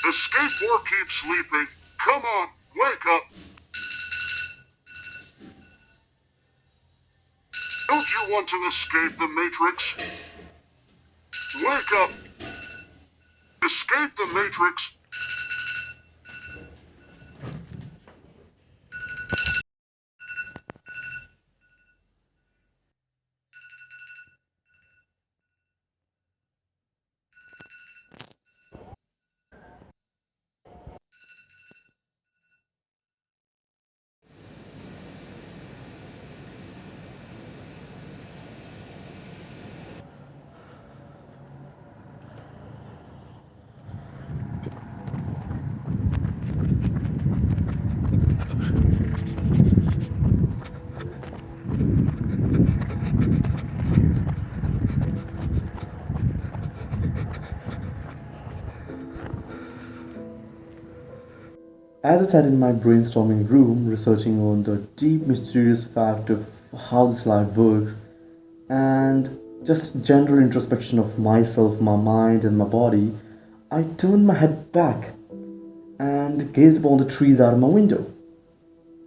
Escape or keep sleeping. Come on, wake up. Don't you want to escape the Matrix? Wake up. Escape the Matrix. As I sat in my brainstorming room, researching on the deep, mysterious fact of how this life works, and just general introspection of myself, my mind, and my body, I turned my head back and gazed upon the trees out of my window.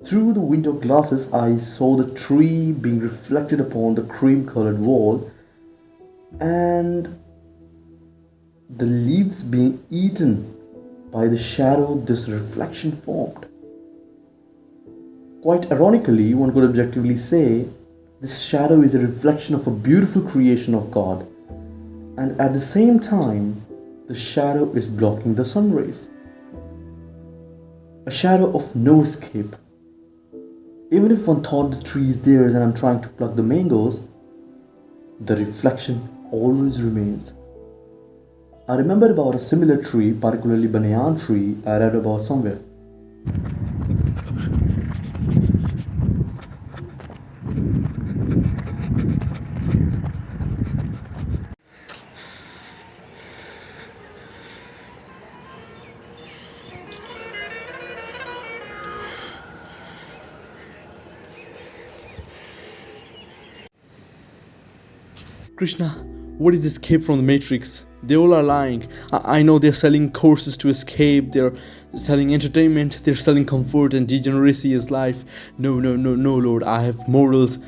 Through the window glasses, I saw the tree being reflected upon the cream colored wall and the leaves being eaten by the shadow this reflection formed. Quite ironically, one could objectively say this shadow is a reflection of a beautiful creation of God, and at the same time, the shadow is blocking the sun rays. A shadow of no escape. Even if one thought the tree is theirs and I'm trying to pluck the mangoes, the reflection always remains. I remembered about a similar tree, particularly banyan tree, I read about somewhere. Krishna, what is escape from the Matrix? They all are lying. I know they're selling courses to escape, they're selling entertainment, they're selling comfort and degeneracy as life. No, Lord, I have morals.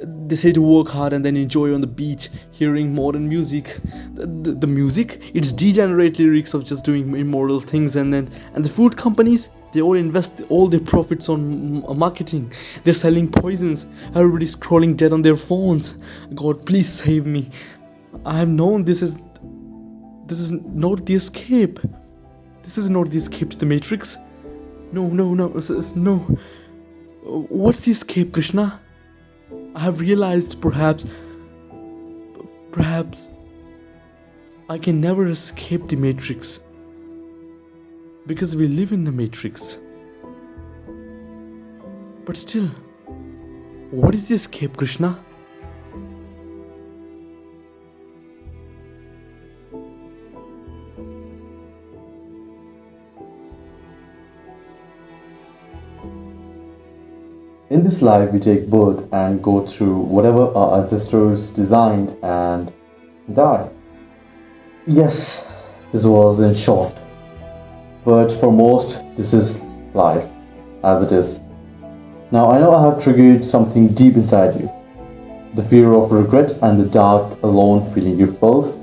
They say to work hard and then enjoy on the beach, hearing modern music. The music, it's degenerate lyrics of just doing immoral things, and the food companies, they all invest all their profits on marketing. They're selling poisons. Everybody's scrolling dead on their phones. God, please save me. I have known this is not the escape. This is not the escape to the Matrix. No. What's the escape, Krishna? I have realized perhaps I can never escape the Matrix because we live in the Matrix. But still, what is the escape, Krishna? In this life, we take birth and go through whatever our ancestors designed and die. Yes, this was in short. But for most, this is life as it is. Now, I know I have triggered something deep inside you. The fear of regret and the dark, alone feeling you felt.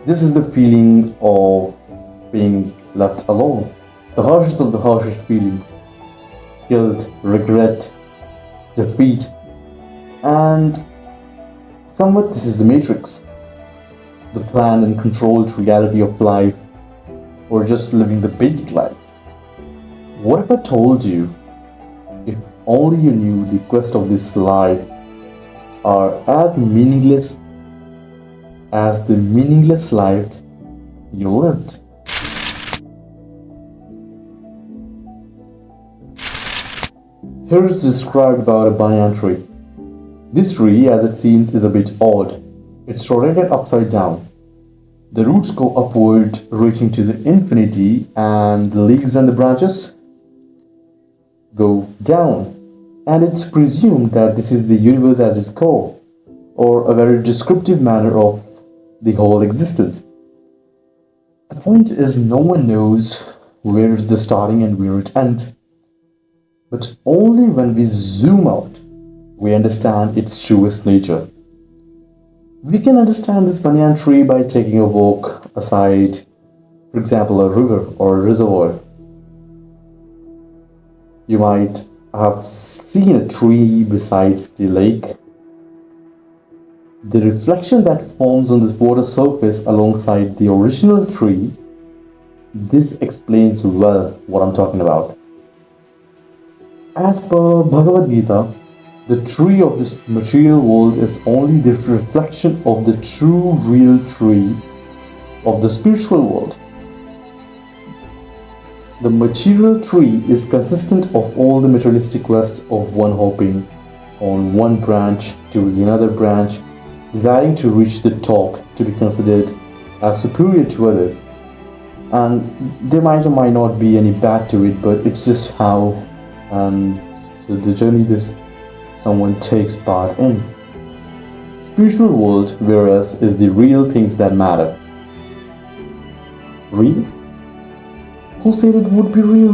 This is the feeling of being left alone. The harshest of the harshest feelings. Guilt, regret, defeat, and somewhat this is the Matrix, the planned and controlled reality of life, or just living the basic life. What if I told you, if only you knew the quest of this life are as meaningless as the meaningless life you lived? Here is described about a banyan tree. This tree, as it seems, is a bit odd. It's rotated upside down. The roots go upward, reaching to the infinity, and the leaves and the branches go down. And it's presumed that this is the universe at its core, or a very descriptive manner of the whole existence. The point is, no one knows where it's the starting and where it ends. But only when we zoom out, we understand its truest nature. We can understand this banyan tree by taking a walk aside, for example, a river or a reservoir. You might have seen a tree beside the lake. The reflection that forms on the water surface alongside the original tree, this explains well what I'm talking about. As per Bhagavad Gita, the tree of this material world is only the reflection of the true real tree of the spiritual world. The material tree is consistent of all the materialistic quests of one hopping on one branch to another branch, desiring to reach the top to be considered as superior to others. And there might or might not be any bad to it, but it's just how the journey this someone takes part in. Spiritual world, whereas, is the real things that matter. Real? Who said it would be real?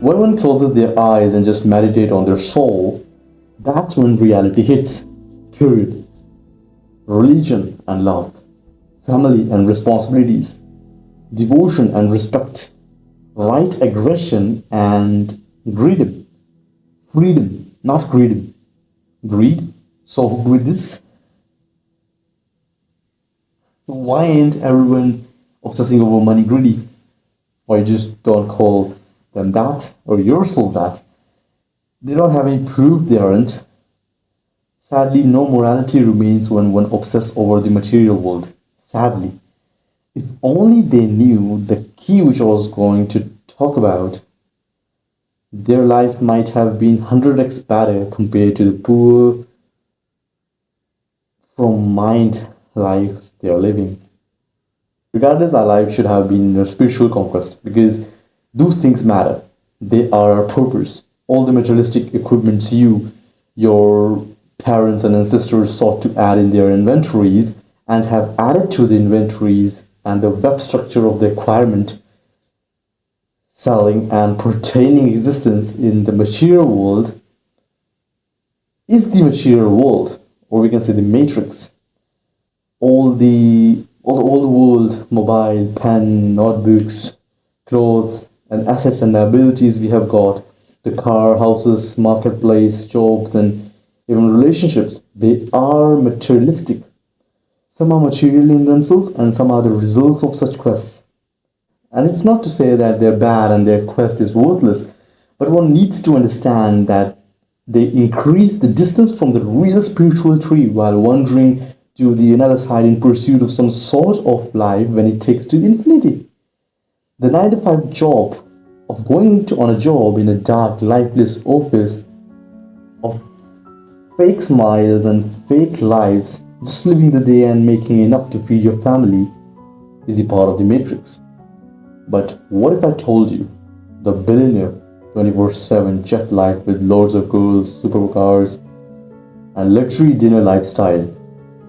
When one closes their eyes and just meditate on their soul, that's when reality hits. Period. Religion and love, family and responsibilities, devotion and respect, right aggression and greed. Freedom, not greed. Greed? So with this, why ain't everyone obsessing over money greedy? Or you just don't call them that, or yourself that. They don't have any proof they aren't. Sadly, no morality remains when one obsesses over the material world. Sadly. If only they knew the key which I was going to talk about, their life might have been 100x better compared to the poor from mind life they are living. Regardless, our life should have been a spiritual conquest because those things matter. They are our purpose. All the materialistic equipments your parents and ancestors sought to add in their inventories and have added to the inventories and the web structure of the acquirement, selling and pertaining existence in the material world is the material world, or we can say the matrix. All the world, mobile, pen, notebooks, clothes, and assets and abilities we have got, the car, houses, marketplace, jobs, and even relationships, they are materialistic. Some are material in themselves, and some are the results of such quests. And it's not to say that they're bad and their quest is worthless, but one needs to understand that they increase the distance from the real spiritual tree while wandering to the another side in pursuit of some sort of life when it takes to infinity. The 9 to 5 job of going on a job in a dark, lifeless office of fake smiles and fake lives, just living the day and making enough to feed your family, is the part of the matrix. But what if I told you the billionaire 24/7 jet life with loads of girls, supercars, and luxury dinner lifestyle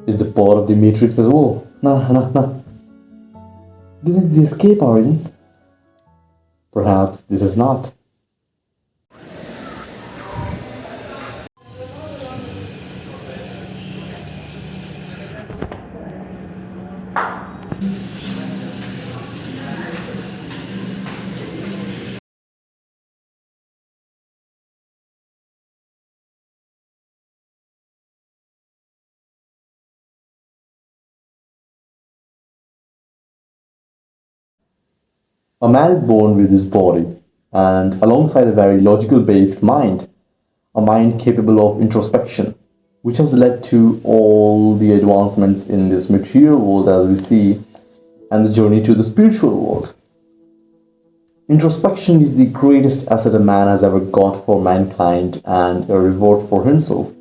is the part of the matrix as well? Nah. This is the escape origin. Perhaps this is not. A man is born with his body, and alongside a very logical based mind, a mind capable of introspection, which has led to all the advancements in this material world as we see, and the journey to the spiritual world. Introspection is the greatest asset a man has ever got for mankind and a reward for himself.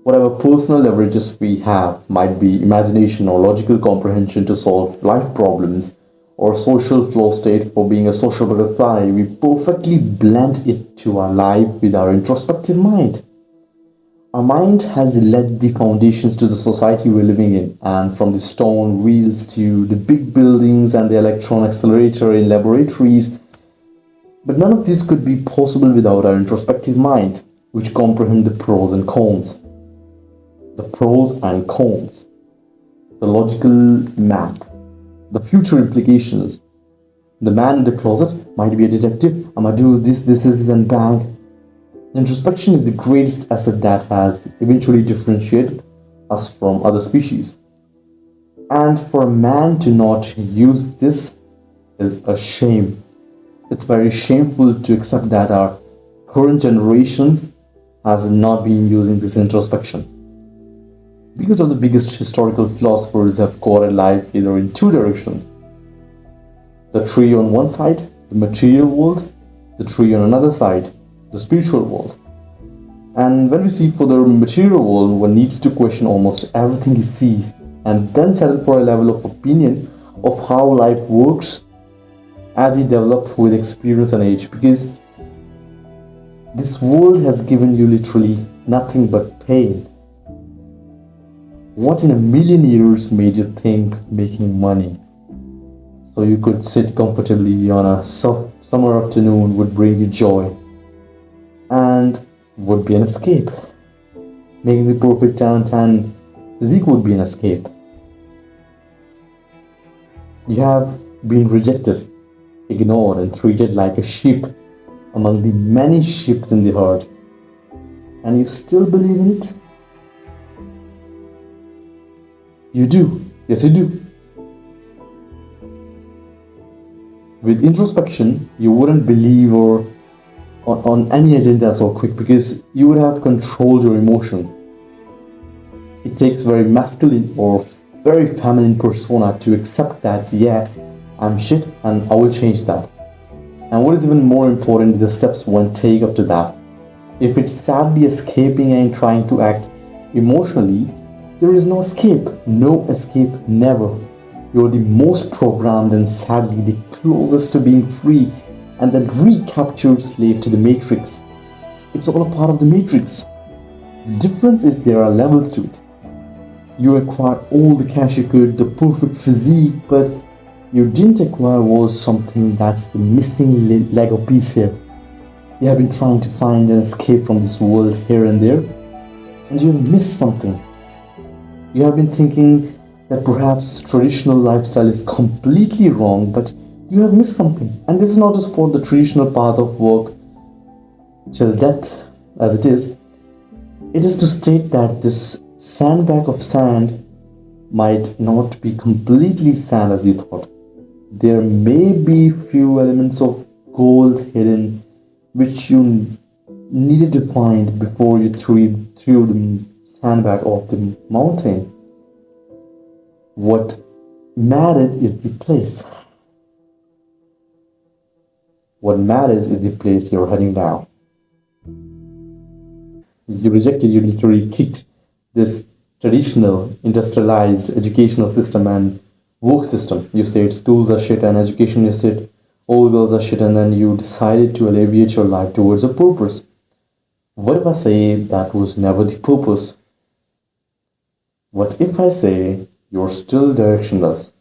Whatever personal leverages we have might be imagination or logical comprehension to solve life problems or social flow state for being a social butterfly, we perfectly blend it to our life with our introspective mind. Our mind has laid the foundations to the society we're living in, and from the stone wheels to the big buildings and the electron accelerator in laboratories. But none of this could be possible without our introspective mind, which comprehend the pros and cons. The pros and cons, the logical map, the future implications. The man in the closet might be a detective. I'm gonna do this, and bang. Introspection is the greatest asset that has eventually differentiated us from other species. And for a man to not use this is a shame. It's very shameful to accept that our current generations has not been using this introspection. Because of the biggest historical philosophers have quoted life either in two directions. The tree on one side, the material world, the tree on another side, the spiritual world. And when we see for the material world, one needs to question almost everything he sees and then settle for a level of opinion of how life works as he develops with experience and age, because this world has given you literally nothing but pain. What in a million years made you think making money so you could sit comfortably on a soft summer afternoon would bring you joy and would be an escape? Making the perfect tan physique would be an escape. You have been rejected, ignored, and treated like a sheep among the many sheep in the herd. And you still believe in it? You do. Yes, you do. With introspection, you wouldn't believe or on any agenda so quick because you would have controlled your emotion. It takes very masculine or very feminine persona to accept that, yeah, I'm shit and I will change that. And what is even more important is the steps one take after that. If it's sadly escaping and trying to act emotionally, there is no escape. No escape, never. You're the most programmed and sadly the closest to being free and that recaptured slave to the matrix. It's all a part of the matrix. The difference is there are levels to it. You acquired all the cash you could, the perfect physique, but you didn't acquire was something that's the missing Lego piece here. You have been trying to find an escape from this world here and there, and you have missed something. You have been thinking that perhaps traditional lifestyle is completely wrong, but you have missed something. And this is not to support the traditional path of work till death as it is. It is to state that this sandbag of sand might not be completely sand as you thought. There may be few elements of gold hidden which you needed to find before you threw the sandbag off the mountain. What mattered is the place. What matters is the place you're heading down. You rejected, you literally kicked this traditional industrialized educational system and work system. You said schools are shit and education is shit, all girls are shit, and then you decided to alleviate your life towards a purpose. What if I say that was never the purpose? What if I say you're still directionless?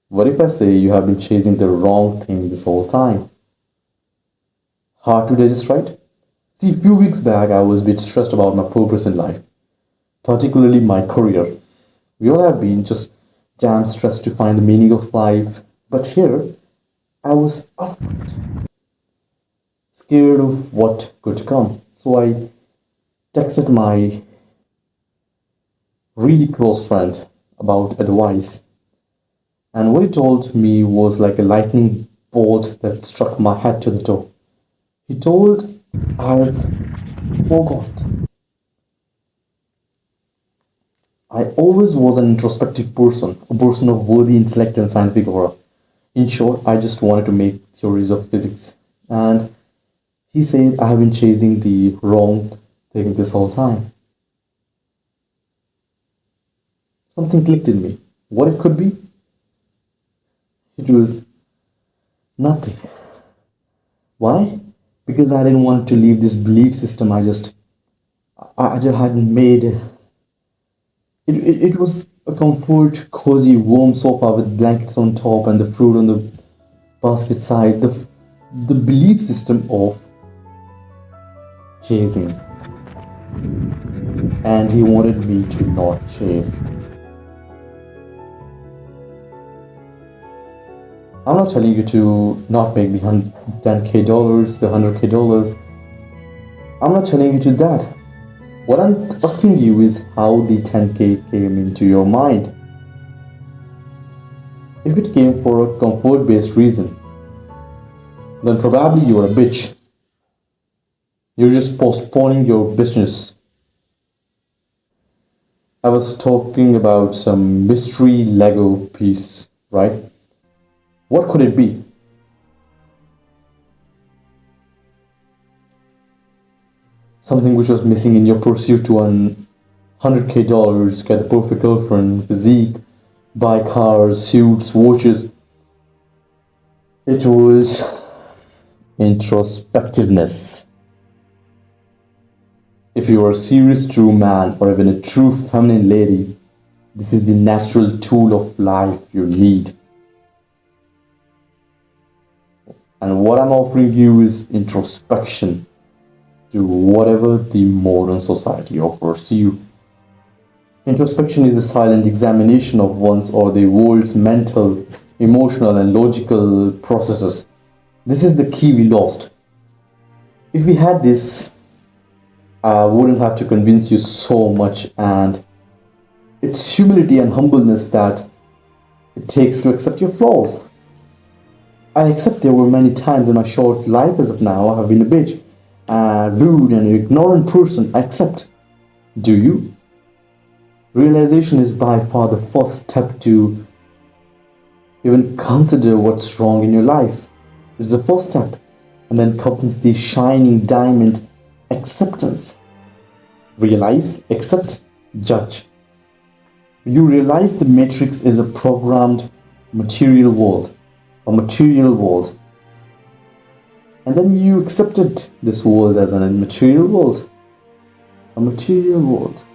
What if I say you have been chasing the wrong thing this whole time? Hard to digest, right? See, a few weeks back I was a bit stressed about my purpose in life, particularly my career. We all have been just damn stressed to find the meaning of life, but here I was afraid, scared of what could come. So I texted my really close friend about advice, and what he told me was like a lightning bolt that struck my head to the toe. He told, I forgot. I always was an introspective person, a person of worthy intellect and scientific aura. In short, I just wanted to make theories of physics. And he said I have been chasing the wrong thing this whole time. Something clicked in me. What it could be? It was nothing. Why? Because I didn't want to leave this belief system I just had made it was a comfort, cozy, warm sofa with blankets on top and the fruit on the basket side. The belief system of chasing, and he wanted me to not chase. I'm not telling you to not make the 10k dollars, the 100k dollars. I'm not telling you to that. What I'm asking you is how the 10k came into your mind. If it came for a comfort based reason, then probably you're a bitch. You're just postponing your business. I was talking about some mystery Lego piece, right? What could it be? Something which was missing in your pursuit to earn 100k dollars, get a perfect girlfriend, physique, buy cars, suits, watches. It was introspectiveness. If you are a serious true man or even a true feminine lady, this is the natural tool of life you need. And what I'm offering you is introspection to whatever the modern society offers you. Introspection is a silent examination of one's or the world's mental, emotional, and logical processes. This is the key we lost. If we had this, I wouldn't have to convince you so much, and it's humility and humbleness that it takes to accept your flaws. I accept there were many times in my short life as of now I have been a bitch, rude and ignorant person. I accept. Do you? Realization is by far the first step to even consider what's wrong in your life. It's the first step. And then comes the shining diamond, acceptance. Realize, accept, judge. You realize the matrix is a programmed material world. A material world. And then you accepted this world as a material world. A material world.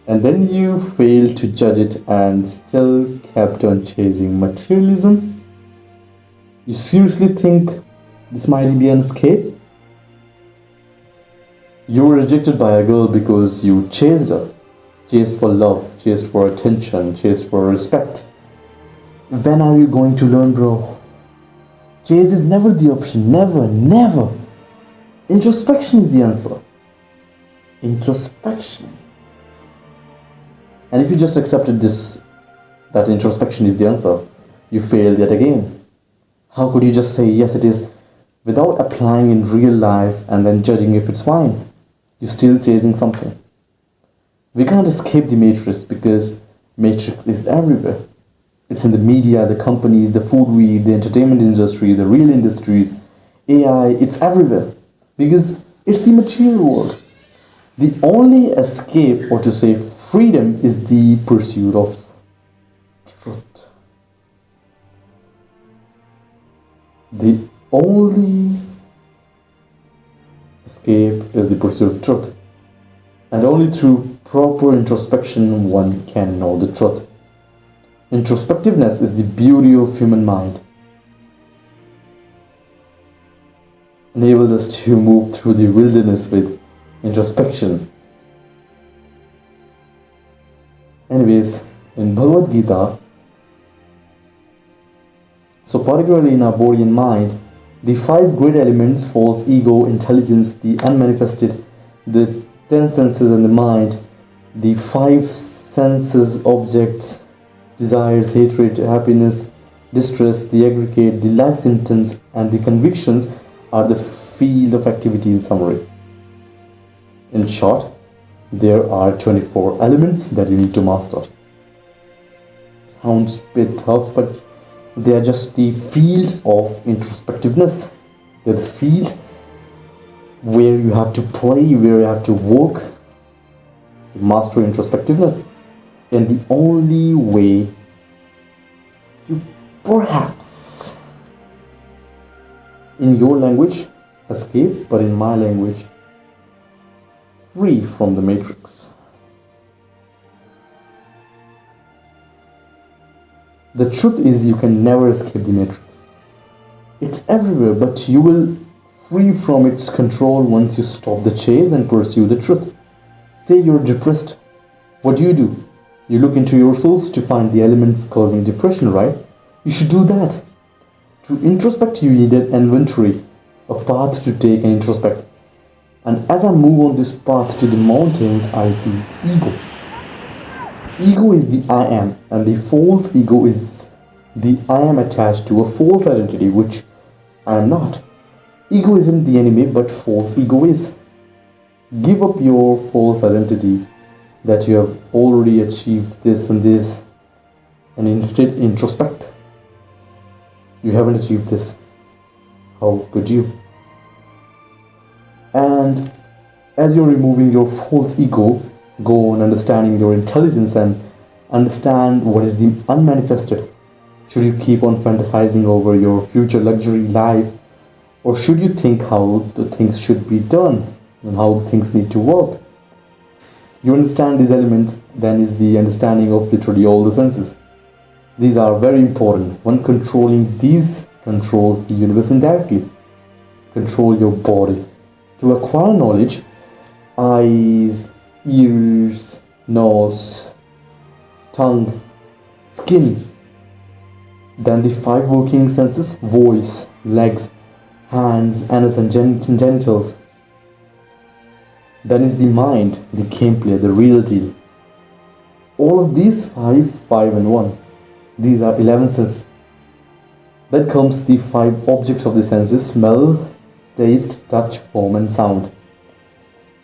And then you failed to judge it and still kept on chasing materialism? You seriously think this might be an escape? You were rejected by a girl because you chased her. Chased for love, chased for attention, chased for respect. When are you going to learn, bro? Chase is never the option. Never, never. Introspection is the answer. Introspection. And if you just accepted this, that introspection is the answer, you failed yet again. How could you just say, yes, it is, without applying in real life and then judging if it's fine? You're still chasing something. We can't escape the matrix because matrix is everywhere. It's in the media, the companies, the food we eat, the entertainment industry, the real industries, AI, it's everywhere. Because it's the material world. The only escape, or to say freedom, is the pursuit of truth. The only escape is the pursuit of truth. And only through proper introspection one can know the truth. Introspectiveness is the beauty of human mind. Enables us to move through the wilderness with introspection. Anyways, in Bhagavad Gita, so particularly in our body and mind, the 5 great elements, false ego, intelligence, the unmanifested, the 10 senses and the mind, the 5 senses objects, desires, hatred, happiness, distress, the aggregate, the life symptoms, and the convictions are the field of activity in summary. In short, there are 24 elements that you need to master. Sounds a bit tough, but they are just the field of introspectiveness. They're the field where you have to play, where you have to work to master introspectiveness. And the only way to perhaps, in your language, escape, but in my language, free from the matrix. The truth is you can never escape the matrix. It's everywhere, but you will free from its control once you stop the chase and pursue the truth. Say you're depressed. What do? You look into your source to find the elements causing depression, right? You should do that. To introspect, you need an inventory, a path to take and introspect. And as I move on this path to the mountains, I see ego. Ego is the I am, and the false ego is the I am attached to a false identity, which I am not. Ego isn't the enemy, but false ego is. Give up your false identity that you have already achieved this and this, and instead introspect. You haven't achieved this. How could you? And as you're removing your false ego, go on understanding your intelligence and understand what is the unmanifested. Should you keep on fantasizing over your future luxury life, or should you think how the things should be done and how the things need to work? You understand these elements, then is the understanding of literally all the senses. These are very important. One controlling these controls the universe indirectly. Control your body. To acquire knowledge, eyes, ears, nose, tongue, skin. Then the 5 working senses: voice, legs, hands, anus and genitals. Then is the mind, the gameplay, the real deal. All of these 5 and 1. These are 11 senses. Then comes the 5 objects of the senses: smell, taste, touch, form and sound.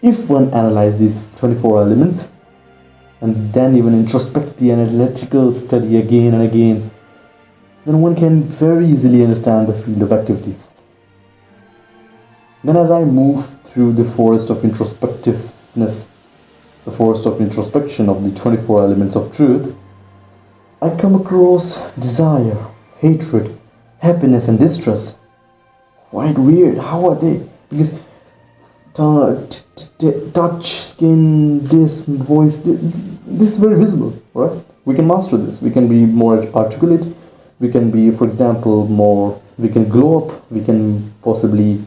If one analyzes these 24 elements and then even introspect the analytical study again and again, then one can very easily understand the field of activity. Then as I move through the forest of introspectiveness, the forest of introspection of the 24 elements of truth, I come across desire, hatred, happiness and distress. Quite weird. How are they? Because touch, skin, this, voice, this is very visible, right? We can master this. We can be more articulate. We can be, for example, we can glow up. We can possibly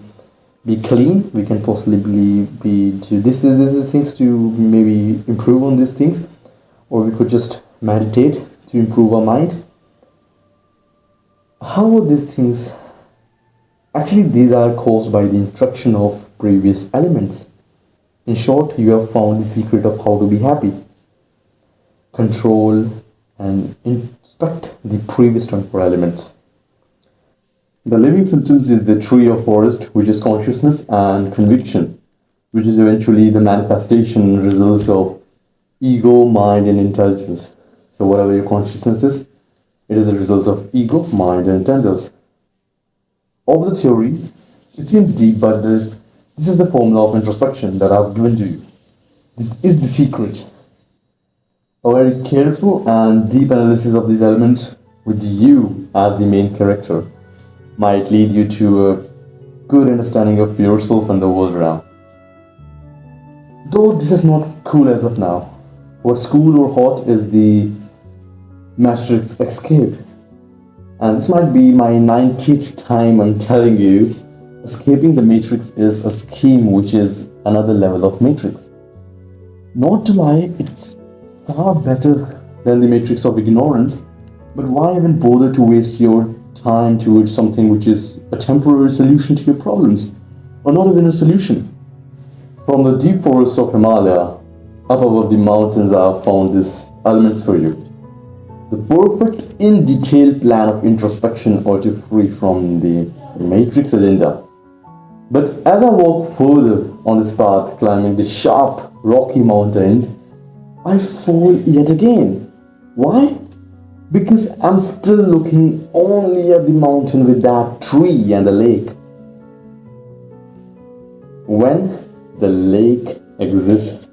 be clean. We can possibly be this is things to maybe improve on these things, or we could just meditate to improve our mind. How are these things? Actually, these are caused by the introduction of previous elements. In short, you have found the secret of how to be happy. Control and inspect the previous 24 elements. The living symptoms is the tree or forest, which is consciousness and conviction, which is eventually the manifestation results of ego, mind and intelligence. So whatever your consciousness is, it is a result of ego, mind and intelligence. Of the theory, it seems deep, but this is the formula of introspection that I've given to you. This is the secret. A very careful and deep analysis of these elements with you as the main character might lead you to a good understanding of yourself and the world around. Though this is not cool as of now, what's cool or hot is the Matrix escape. And this might be my 90th time I'm telling you, escaping the Matrix is a scheme which is another level of Matrix. Not to lie, it's far better than the Matrix of ignorance, but why even bother to waste your time towards something which is a temporary solution to your problems, or not even a solution? From the deep forests of Himalaya, up above the mountains, I have found these elements for you. The perfect in detail plan of introspection or to free from the Matrix agenda. But as I walk further on this path, climbing the sharp, rocky mountains, I fall yet again. Why? Because I'm still looking only at the mountain with that tree and the lake. When the lake exists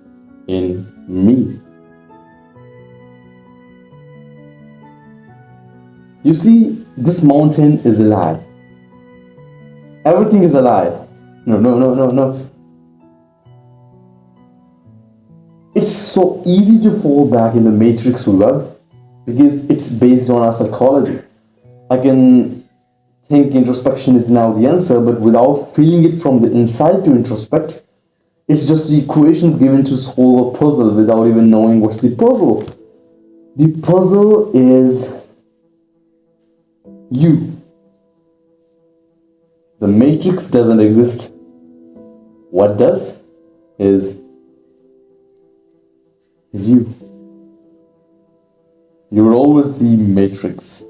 in me. You see, this mountain is alive. Everything is alive. No. it's so easy to fall back in the matrix web because it's based on our psychology. I can think introspection is now the answer, but without feeling it from the inside to introspect, it's just the equations given to solve a puzzle without even knowing what's the puzzle. The puzzle is you. The matrix doesn't exist. What does is you. You're always the matrix.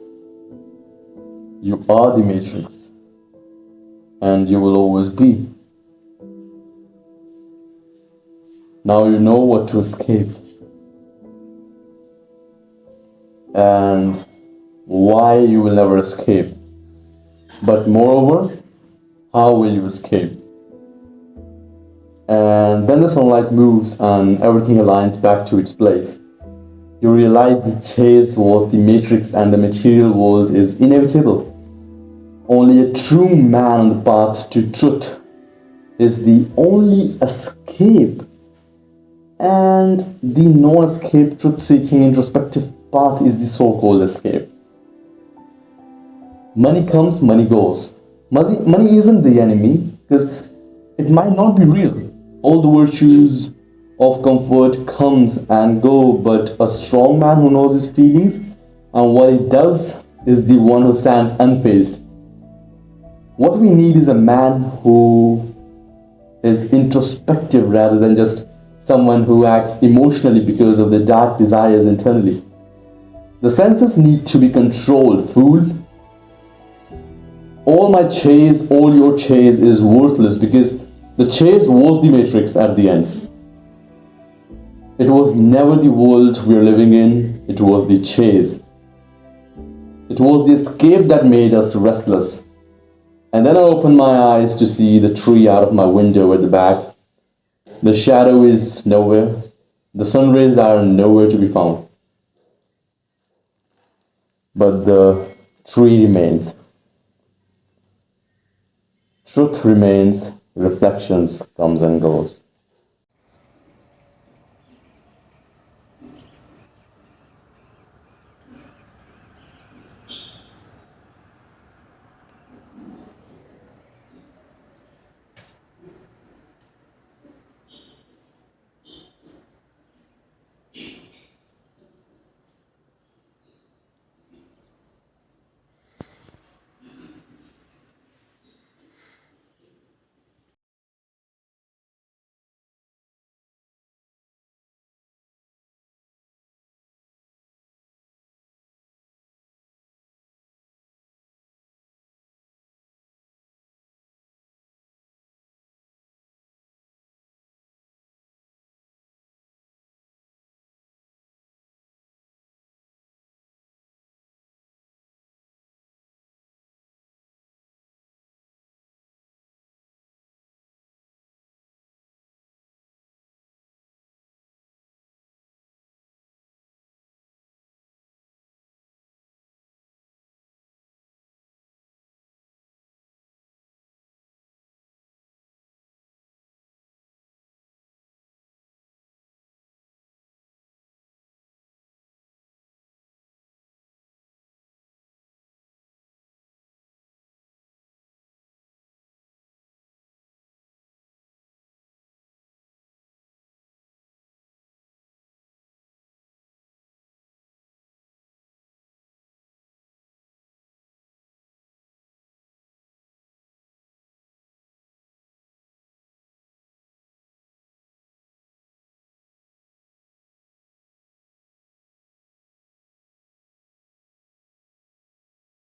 You are the matrix. And you will always be. Now you know what to escape. And why you will never escape. But moreover, how will you escape? And then the sunlight moves and everything aligns back to its place. You realize the chase was the matrix and the material world is inevitable. Only a true man on the path to truth is the only escape. And the no-escape, truth-seeking, introspective path is the so-called escape. Money comes, money goes. Money isn't the enemy because it might not be real. All the virtues of comfort comes and go, but a strong man who knows his feelings and what he does is the one who stands unfazed. What we need is a man who is introspective rather than just someone who acts emotionally because of the dark desires internally. The senses need to be controlled, fool. All my chase, all your chase is worthless because the chase was the matrix at the end. It was never the world we are living in, it was the chase. It was the escape that made us restless. And then I opened my eyes to see the tree out of my window at the back. The shadow is nowhere. The sun rays are nowhere to be found. But the tree remains. Truth remains, reflections comes and goes.